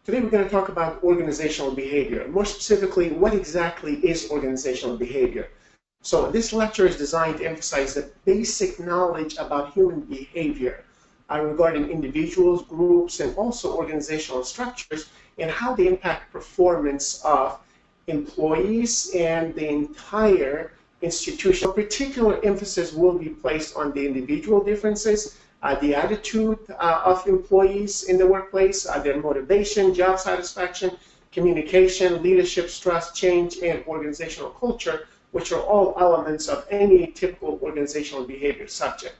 Today we're going to talk about organizational behavior. More specifically, what exactly is organizational behavior? So this lecture is designed to emphasize the basic knowledge about human behavior regarding individuals, groups, and also organizational structures and how they impact performance of employees and the entire institution. Particular emphasis will be placed on the individual differences, the attitude of employees in the workplace, their motivation, job satisfaction, communication, leadership, stress, change, and organizational culture, which are all elements of any typical organizational behavior subject.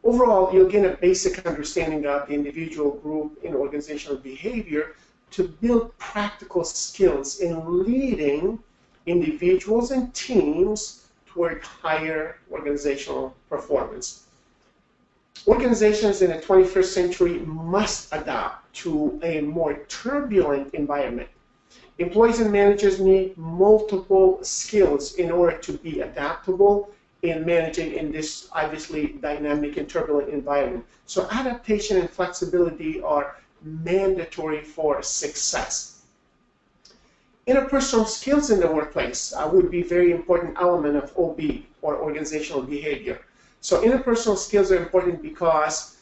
Overall, you'll gain a basic understanding of the individual, group, and organizational behavior to build practical skills in leading individuals and teams toward higher organizational performance. Organizations in the 21st century must adapt to a more turbulent environment. Employees and managers need multiple skills in order to be adaptable in managing in this obviously dynamic and turbulent environment. So adaptation and flexibility are mandatory for success. Interpersonal skills in the workplace would be a very important element of OB, or organizational behavior. So interpersonal skills are important because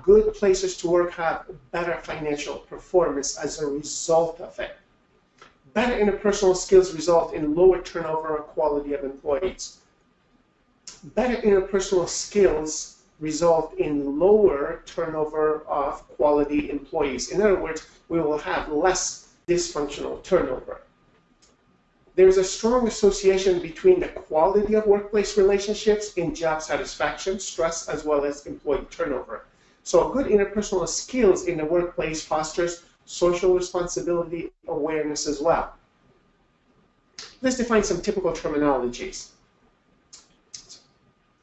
good places to work have better financial performance as a result of it. Better interpersonal skills result in lower turnover or quality of employees. Better interpersonal skills result in lower turnover of quality employees. In other words, we will have less dysfunctional turnover. There's a strong association between the quality of workplace relationships and job satisfaction, stress, as well as employee turnover. So good interpersonal skills in the workplace fosters social responsibility awareness as well. Let's define some typical terminologies.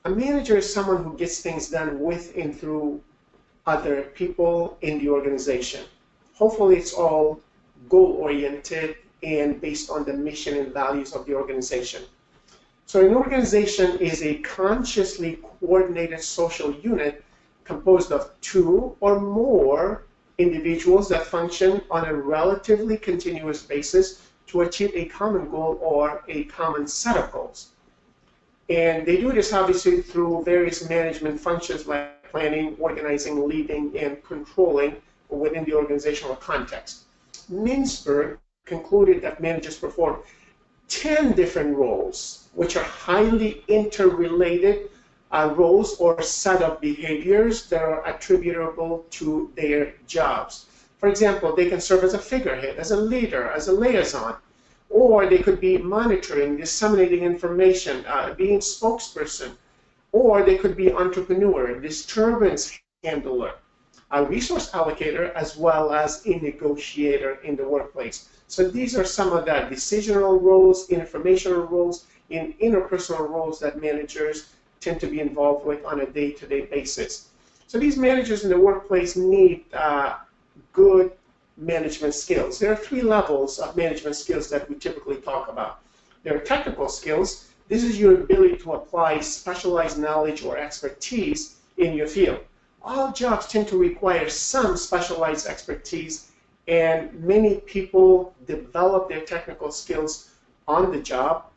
A manager is someone who gets things done with and through other people in the organization. Hopefully it's all goal-oriented and based on the mission and values of the organization. So an organization is a consciously coordinated social unit composed of two or more individuals that function on a relatively continuous basis to achieve a common goal or a common set of goals. And they do this obviously through various management functions like planning, organizing, leading, and controlling within the organizational context. Mintzberg concluded that managers perform 10 different roles, which are highly interrelated roles or set of behaviors that are attributable to their jobs. For example, they can serve as a figurehead, as a leader, as a liaison, or they could be monitoring, disseminating information, being spokesperson, or they could be entrepreneur, disturbance handler, a resource allocator, as well as a negotiator in the workplace. So these are some of the decisional roles, informational roles, and interpersonal roles that managers tend to be involved with on a day-to-day basis. So these managers in the workplace need good management skills. There are three levels of management skills that we typically talk about. There are technical skills. This is your ability to apply specialized knowledge or expertise in your field. All jobs tend to require some specialized expertise, and many people develop their technical skills on the job,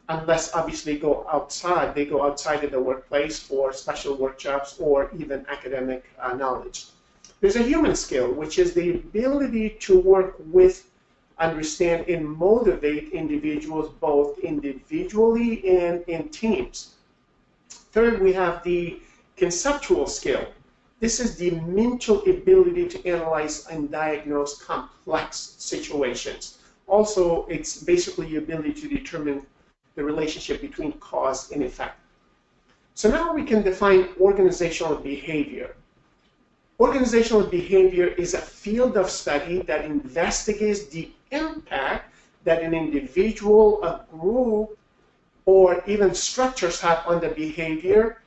unless obviously they go outside of the workplace for special workshops or even academic knowledge. There's a human skill, which is the ability to work with, understand, and motivate individuals both individually and in teams. Third, we have the conceptual skill. This is the mental ability to analyze and diagnose complex situations. Also, it's basically the ability to determine the relationship between cause and effect. So now we can define organizational behavior. Organizational behavior is a field of study that investigates the impact that an individual, a group, or even structures have on the behavior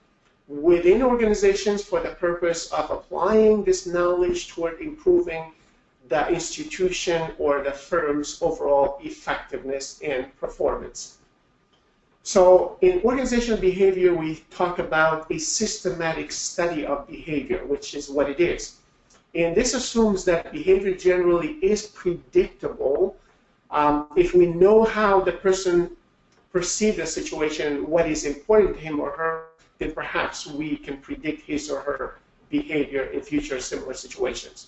within organizations for the purpose of applying this knowledge toward improving the institution or the firm's overall effectiveness and performance. So in organizational behavior, we talk about a systematic study of behavior, which is what it is. And this assumes that behavior generally is predictable if we know how the person perceives the situation, what is important to him or her, then perhaps we can predict his or her behavior in future similar situations.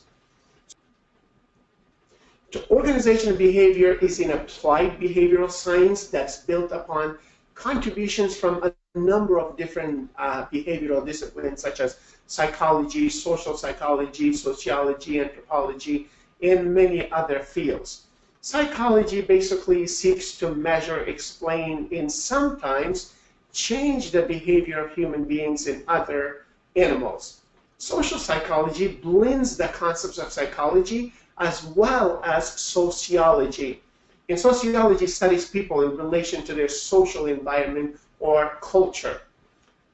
Organizational behavior is an applied behavioral science that's built upon contributions from a number of different behavioral disciplines such as psychology, social psychology, sociology, anthropology, and many other fields. Psychology basically seeks to measure, explain, and sometimes change the behavior of human beings and other animals. Social psychology blends the concepts of psychology as well as sociology. And sociology studies people in relation to their social environment or culture.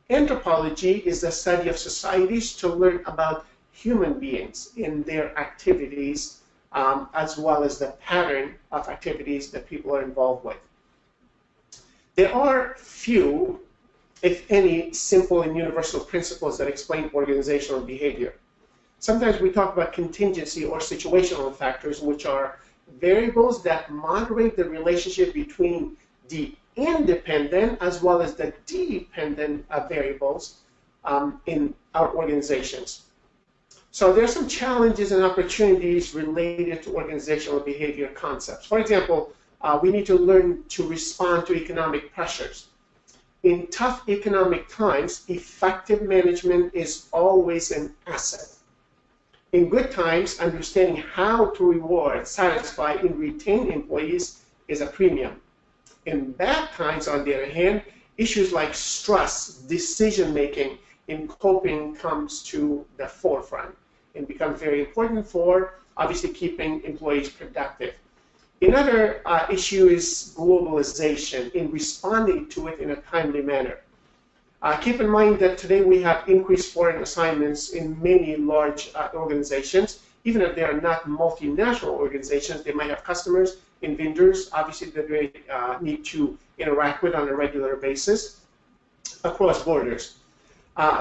Anthropology is the study of societies to learn about human beings in their activities, as well as the pattern of activities that people are involved with. There are few, if any, simple and universal principles that explain organizational behavior. Sometimes we talk about contingency or situational factors, which are variables that moderate the relationship between the independent as well as the dependent variables in our organizations. So there are some challenges and opportunities related to organizational behavior concepts. For example, we need to learn to respond to economic pressures. In tough economic times, effective management is always an asset. In good times, understanding how to reward, satisfy, and retain employees is a premium. In bad times, on the other hand, issues like stress, decision-making, and coping comes to the forefront and becomes very important for, obviously, keeping employees productive. Another issue is globalization in responding to it in a timely manner. Keep in mind that today we have increased foreign assignments in many large organizations. Even if they are not multinational organizations, they might have customers and vendors, obviously, that they need to interact with on a regular basis across borders.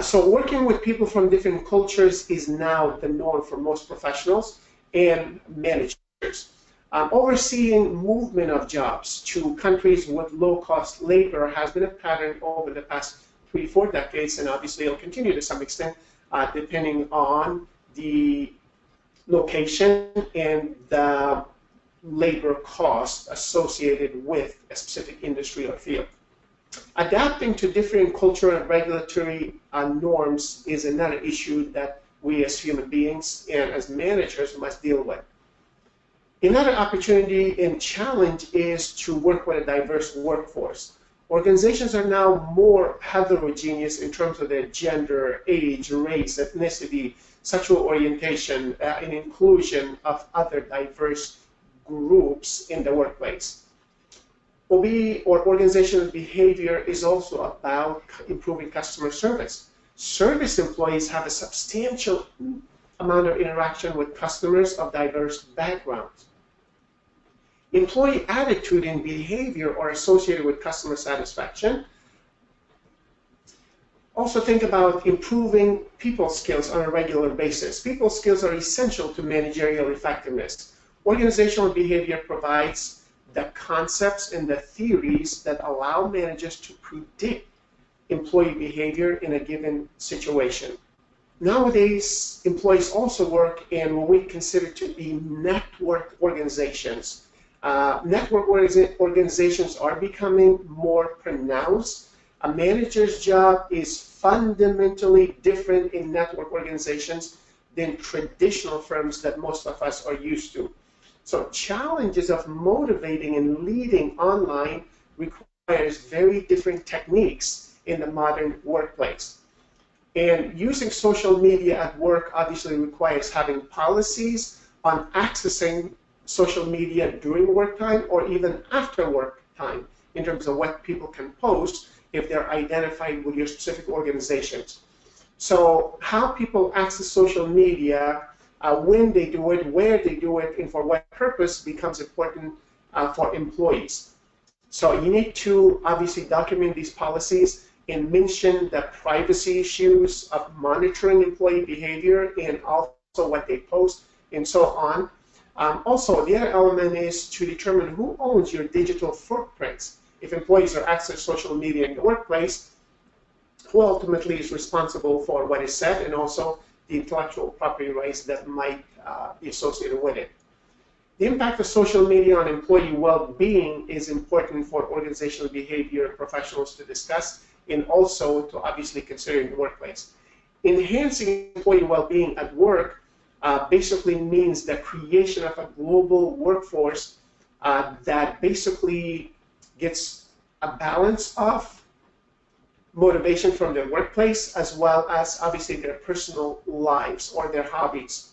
So working with people from different cultures is now the norm for most professionals and managers. Overseeing movement of jobs to countries with low-cost labor has been a pattern over the past 3-4 decades, and obviously it'll continue to some extent depending on the location and the labor cost associated with a specific industry or field. Adapting to different cultural and regulatory norms is another issue that we as human beings and as managers must deal with. Another opportunity and challenge is to work with a diverse workforce. Organizations are now more heterogeneous in terms of their gender, age, race, ethnicity, sexual orientation, and inclusion of other diverse groups in the workplace. OB, or organizational behavior, is also about improving customer service. Service employees have a substantial amount of interaction with customers of diverse backgrounds. Employee attitude and behavior are associated with customer satisfaction. Also think about improving people skills on a regular basis. People skills are essential to managerial effectiveness. Organizational behavior provides the concepts and the theories that allow managers to predict employee behavior in a given situation. Nowadays, employees also work in what we consider to be network organizations. Network organizations are becoming more pronounced. A manager's job is fundamentally different in network organizations than traditional firms that most of us are used to. So challenges of motivating and leading online requires very different techniques in the modern workplace. And using social media at work obviously requires having policies on accessing social media during work time or even after work time in terms of what people can post if they're identified with your specific organizations. So how people access social media, when they do it, where they do it, and for what purpose becomes important for employees. So you need to obviously document these policies and mention the privacy issues of monitoring employee behavior and what they post, and so on. Also, the other element is to determine who owns your digital footprints. If employees are accessing social media in the workplace, who ultimately is responsible for what is said, and also the intellectual property rights that might be associated with it. The impact of social media on employee well-being is important for organizational behavior professionals to discuss, and also to obviously consider in the workplace. Enhancing employee well-being at work basically means the creation of a global workforce that basically gets a balance of motivation from their workplace, as well as obviously their personal lives or their hobbies.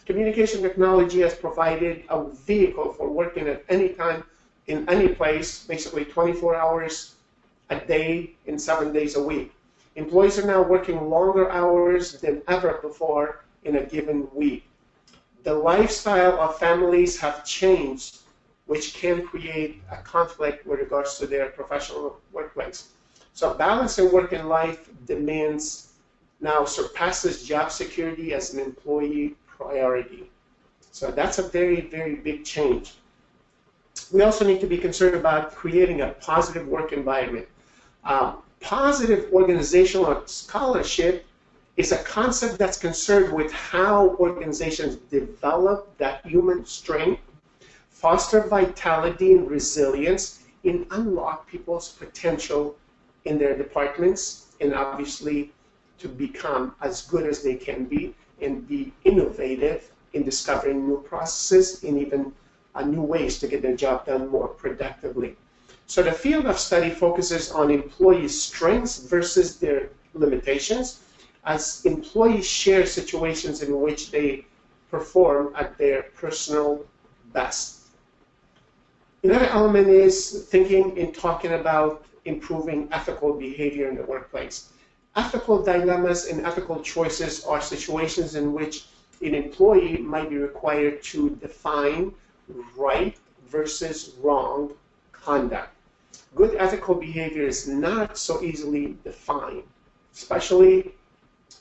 Communication technology has provided a vehicle for working at any time, in any place, basically 24 hours a day and 7 days a week. Employees are now working longer hours than ever before in a given week. The lifestyle of families have changed, which can create a conflict with regards to their professional workplace. So balancing work and life demands now surpasses job security as an employee priority. So that's a very, very big change. We also need to be concerned about creating a positive work environment. Positive organizational scholarship is a concept that's concerned with how organizations develop that human strength, foster vitality and resilience, and unlock people's potential in their departments, and obviously to become as good as they can be and be innovative in discovering new processes and even new ways to get their job done more productively. So the field of study focuses on employees' strengths versus their limitations, as employees share situations in which they perform at their personal best. Another element is thinking and talking about improving ethical behavior in the workplace. Ethical dilemmas and ethical choices are situations in which an employee might be required to define right versus wrong conduct. Good ethical behavior is not so easily defined, especially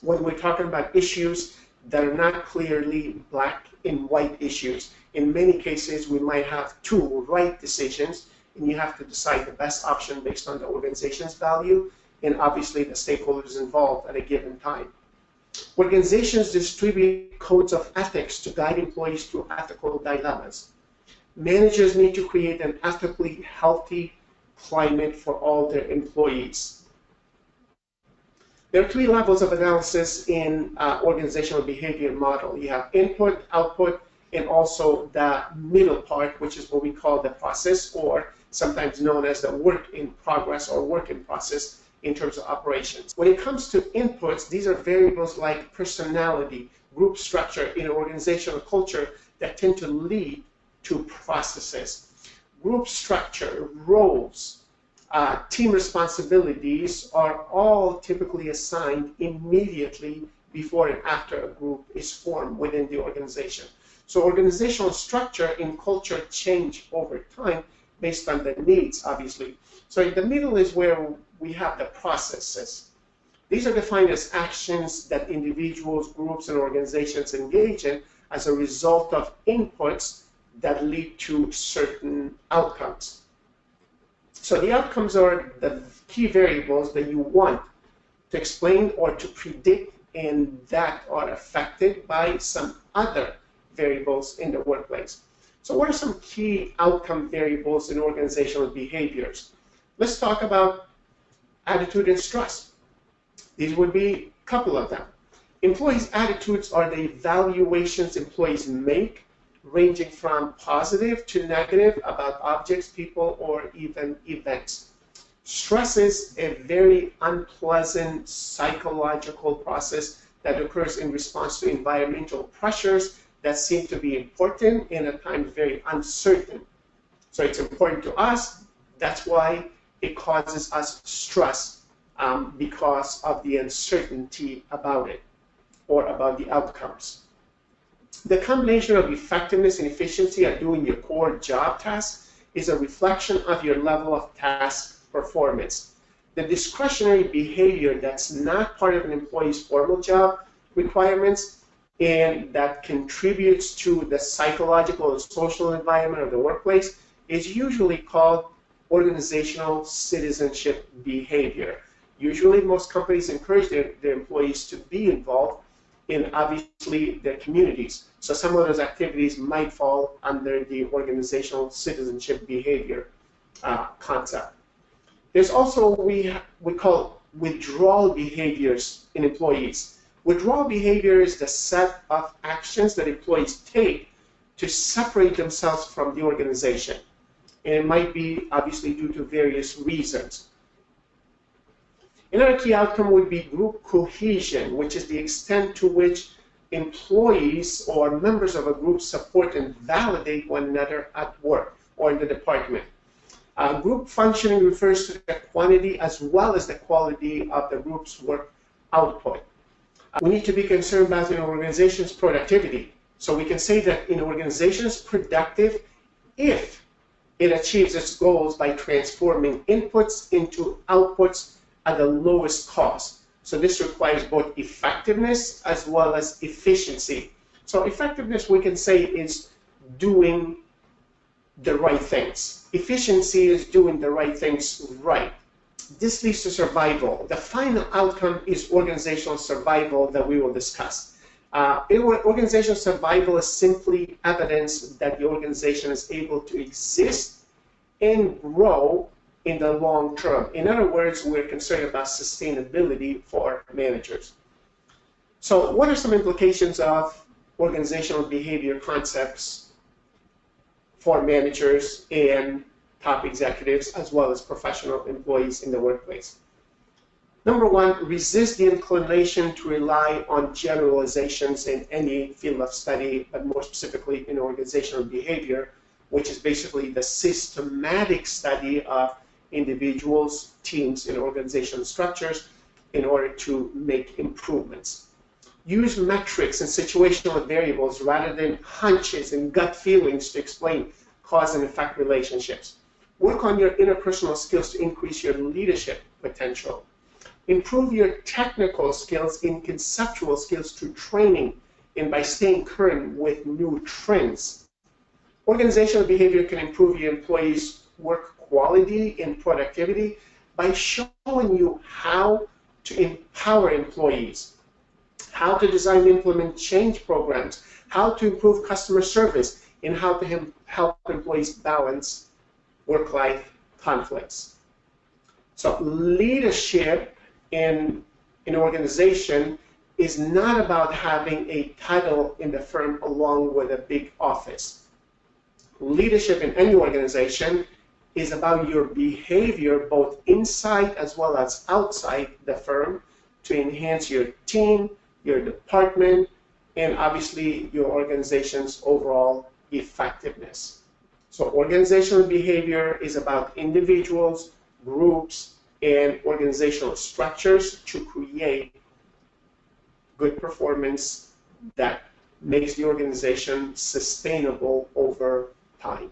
when we're talking about issues that are not clearly black and white issues. In many cases, we might have two right decisions, and you have to decide the best option based on the organization's value and obviously the stakeholders involved at a given time. Organizations distribute codes of ethics to guide employees through ethical dilemmas. Managers need to create an ethically healthy climate for all their employees. There are three levels of analysis in organizational behavior model. You have input, output, and also the middle part, which is what we call the process, or sometimes known as the work in progress or work in process in terms of operations. When it comes to inputs, these are variables like personality, group structure, and organizational culture that tend to lead to processes. Group structure, roles, team responsibilities are all typically assigned immediately before and after a group is formed within the organization. So organizational structure and culture change over time based on the needs, obviously. So in the middle is where we have the processes. These are defined as actions that individuals, groups, and organizations engage in as a result of inputs that lead to certain outcomes. So the outcomes are the key variables that you want to explain or to predict and that are affected by some other variables in the workplace. So what are some key outcome variables in organizational behaviors? Let's talk about attitude and stress. These would be a couple of them. Employees' attitudes are the evaluations employees make, ranging from positive to negative about objects, people, or even events. Stress is a very unpleasant psychological process that occurs in response to environmental pressures that seem to be important and at times very uncertain. So it's important to us. That's why it causes us stress because of the uncertainty about it or about the outcomes. The combination of effectiveness and efficiency at doing your core job tasks is a reflection of your level of task performance. The discretionary behavior that's not part of an employee's formal job requirements and that contributes to the psychological and social environment of the workplace is usually called organizational citizenship behavior. Usually, most companies encourage their employees to be involved in, obviously, their communities. So some of those activities might fall under the organizational citizenship behavior concept. There's also what we call withdrawal behaviors in employees. Withdrawal behavior is the set of actions that employees take to separate themselves from the organization. And it might be, obviously, due to various reasons. Another key outcome would be group cohesion, which is the extent to which employees or members of a group support and validate one another at work or in the department. Group functioning refers to the quantity as well as the quality of the group's work output. We need to be concerned about an organization's productivity. So we can say that an organization is productive if it achieves its goals by transforming inputs into outputs at the lowest cost. So this requires both effectiveness as well as efficiency. So effectiveness, we can say, is doing the right things. Efficiency is doing the right things right. This leads to survival. The final outcome is organizational survival that we will discuss. Organizational survival is simply evidence that the organization is able to exist and grow in the long term. In other words, we're concerned about sustainability for managers. So what are some implications of organizational behavior concepts for managers and top executives as well as professional employees in the workplace? Number one, resist the inclination to rely on generalizations in any field of study, but more specifically in organizational behavior, which is basically the systematic study of individuals, teams, and organizational structures in order to make improvements. Use metrics and situational variables rather than hunches and gut feelings to explain cause and effect relationships. Work on your interpersonal skills to increase your leadership potential. Improve your technical skills and conceptual skills through training and by staying current with new trends. Organizational behavior can improve your employees' work quality and productivity by showing you how to empower employees, how to design and implement change programs, how to improve customer service, and how to help employees balance work-life conflicts. So leadership in an organization is not about having a title in the firm along with a big office. Leadership in any organization is about your behavior both inside as well as outside the firm to enhance your team, your department, and obviously your organization's overall effectiveness. So organizational behavior is about individuals, groups, and organizational structures to create good performance that makes the organization sustainable over time.